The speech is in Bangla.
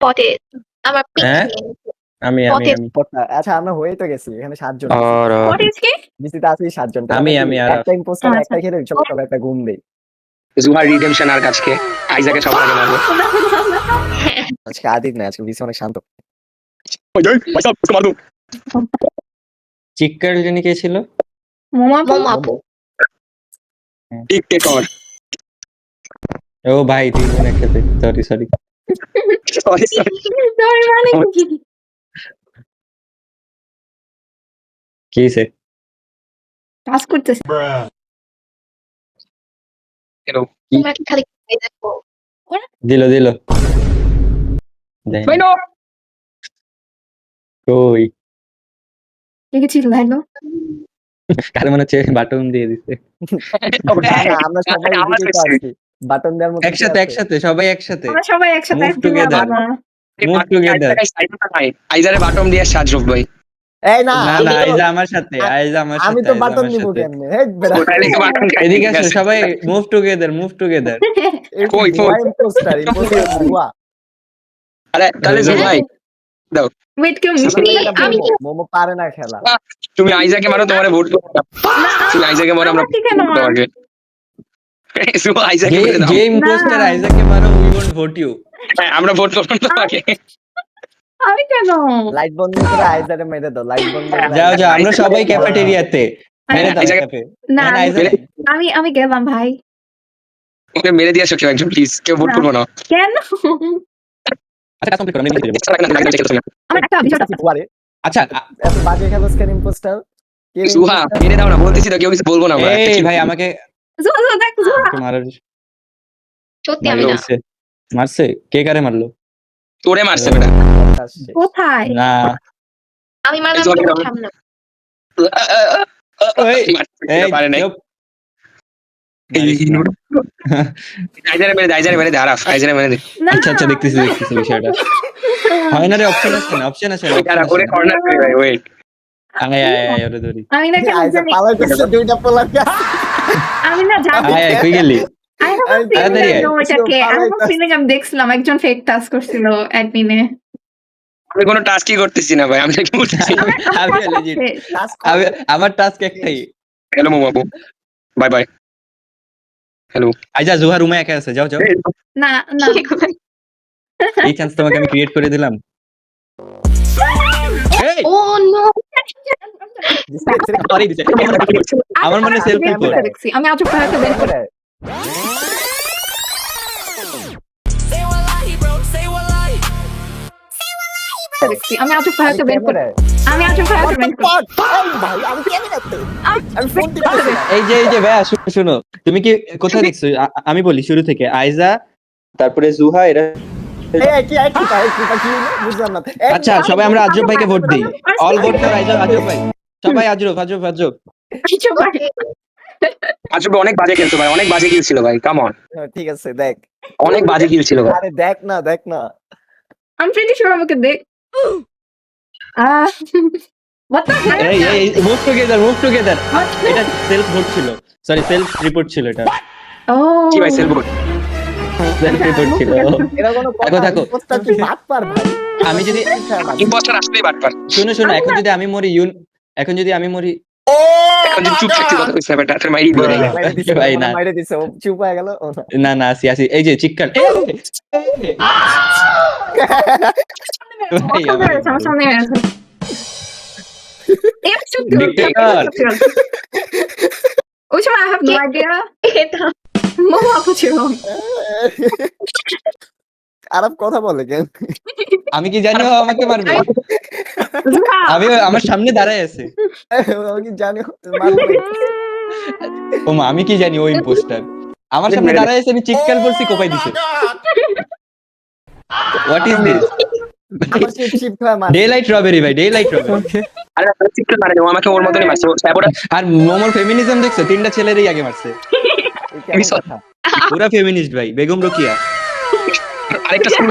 পটে আমার পিক হ্যাঁ? নিয়ে নিছে। আমি পটেজ আচ্ছা আমরা হয়ে তো গেছি এখানে 7 জন আর পটেজ কি? বিসিতে আছি 7 জন আমি আর একটা ইম্পোস্টার আচ্ছা। একটা খেলে সবাই একটা ঘুম দেই জুহার রিডেমশন আর কাজকে আইজাকে সবার আগে মারবো আজকে আদিত না আজকে বিসি অনেক শান্ত ওই যাই ভাই সাহেব उसको मार दूं চিক্কার জানি কে ছিল? মোমো আপু। एक टेक और ও ভাই তিনজন একসাথে সরি सॉरी सॉरी সরি মানে কি? কি হইছে? কাজ করতেছে। हेलो তুমি একটা খালি দেখো। দিল भाई नो কই কে ছিল লাইলো? কার মনে হচ্ছে বাটন দিয়ে দিছে না আমরা সবাই এদিকেই তো আছি বাটন দেওয়ার মতো একসাথে সবাই একসাথে আমরা সবাই একসাথে Move together. Move together. আইজারে বাটম দিয়ে সাজরফ ভাই এই না না না আইজা আমার সাথে আমি তো বাটন নিব কেমনে হেই বেটা ওটাই লিখে বাটম এদিকে আসো সবাই মুভ টুগেদার কই, কই? ইম্পোস্টার বুয়া আরে তাহলে জো ভাই ওয়েট কেউ আমি মোমো পারে না খেলা তুমি আইজাকে মারো তোমারে ভোট করব তুমি আইজাকে মারো আমরা ঠিক কেন তোমাকে জো আইজাকে মেরে দাও যে ইম্পোস্টার আইজাকে মারো উই ওন্ট ভোট ইউ হ্যাঁ, আমরা ভোট করব তোমাকে আমি কেন? লাইট বন্ধ করে আইজারে মেরে দাও লাইট বন্ধ করে যাও আমরা সবাই ক্যাফেটেরিয়াতে মেরে দাও আইজা- ক্যাফে না না, আইজা মেরে- আমি গেলাম ভাই। ওকে মেরে দিয়ে আসো কেউ একজন প্লিজ কেউ ভোট না। করবো না কেন? আচ্ছা কাজ কমপ্লিট করো আমি মেরে দেব। আমার একটা বিষয় আছে। বুয়ারে আচ্ছা এত বাজে খেলোস কেন ইম্পোস্টার কে সুহা মেরে দাও না বলতেছি তো কেউ কিছু বলবো না আমরা এই ভাই আমাকে জোয়া দেখ জোয়া। মারার সত্যি আমি না। মারছে কে কারে মারলো তোরে মারছে বেটা কোথায়? না আমি মারলাম জোয়াকে তোমার দাও। সামনে। ওই, এই পারে নাই চুপ। আইজারে মেরে দে আরাফ আইজারে মেরে দে না। আচ্ছা দেখতেছি বিষয়টা হয় না রে অপশন আছে ওইটা করে কর্নার করে ভাই ওয়েট আয় ওরে ধরি আমি না কেন আইজা জানি। পালাইতেছে দুইটা পোলার আমি না জানি। আয় কই গেলি I have a feeling তাড়াতাড়ি I know এটাকে। I have a পালাইতেছে। feeling আমি দেখছিলাম একজন ফেক টাস্ক করছিল অ্যাডমিনে। আমি কোনো টাস্কই করতেছি না ভাই আমি কি করতেছি আমি legit। আমার টাস্ক একটাই হ্যালো মোমো আপু বাই বাই হ্যালো আইজা জোহা রুমে একা আছে যাও না না এই চান্স তোমাকে আমি ক্রিয়েট করে দিলাম এই ও নো সরি দিছে আমার মনে self report। দেখছি আমি আজব ভাইকে বের করে দেখছি আমি আজব ভাইকে বের করে আমি আজব ভাইকে বের করে ভাই আমি ক্যামেরাতে আমি ফোন দিতেছি এই যে ভাইয়া শুনো তুমি কি কোথায় দেখছো আমি বলি শুরু থেকে আইজা তারপরে জুহা এরা এই কি বুঝলাম না আচ্ছা সবাই আমরা আজব ভাইকে ভোট দিই অল ভোট ফর আজব ভাই সবাই আজব আজব ভাই আসলে অনেক বাজে খেলতো ভাই অনেক বাজে কিল ছিল ভাই কাম অন ঠিক আছে দেখ অনেক বাজে কিল ছিল ভাই আরে দেখ না I'm pretty sure আমাকে দেখ what the hell এই মুভ টুগেদার এটা সেলফ ভোট ছিল সরি সেলফ রিপোর্ট ছিল এটা oh কি ভাই সেলফ সেলফ রিপোর্ট ছিল এরা কোনো থাকো। পোস্টার কি বাদ পার ভাই আমি যদি ইম্পোস্টার আসলেই বাটপার শুনো এখন যদি আমি মরি এখন যদি আমি মরি এখন যে চুপ থাকতে কথা কইছ বেটা তোর মাইরি দিবে না ভাই না মাইরে দিছে ও চুপ হয়ে গেল ও না। না আসি এই যে চিৎকার ভাই, আমার সামনে আছে Dictator. ওই সময় I have no idea এটা মোমো আপু ছিল আরব কথা বলে কেন আমি কি জানি ও আমাকে মারবে জুহা আমি আমার সামনে দাঁড়ায় আছে ও কি জানো মারবে ও মা আমি কি জানি ও ইম্পোস্টার আমার সামনে দাঁড়ায় আছে আমি চিৎকার করছি কোপাই দিছে হোয়াট ইজ দিস আমার শিফট হয়ে মার ডে লাইট রবারি ভাই ডে লাইট রবারি আরে সিক্রেট মারে ও আমাকে ওর মতই মারছে সাপোর্ট আর মোমোর ফেমিনিজম দেখছো তিনটা ছেলেরই আগে মারছে পুরা ফেমিনিস্ট ভাই বেগম রোকিয়া আরেকটা স্কুল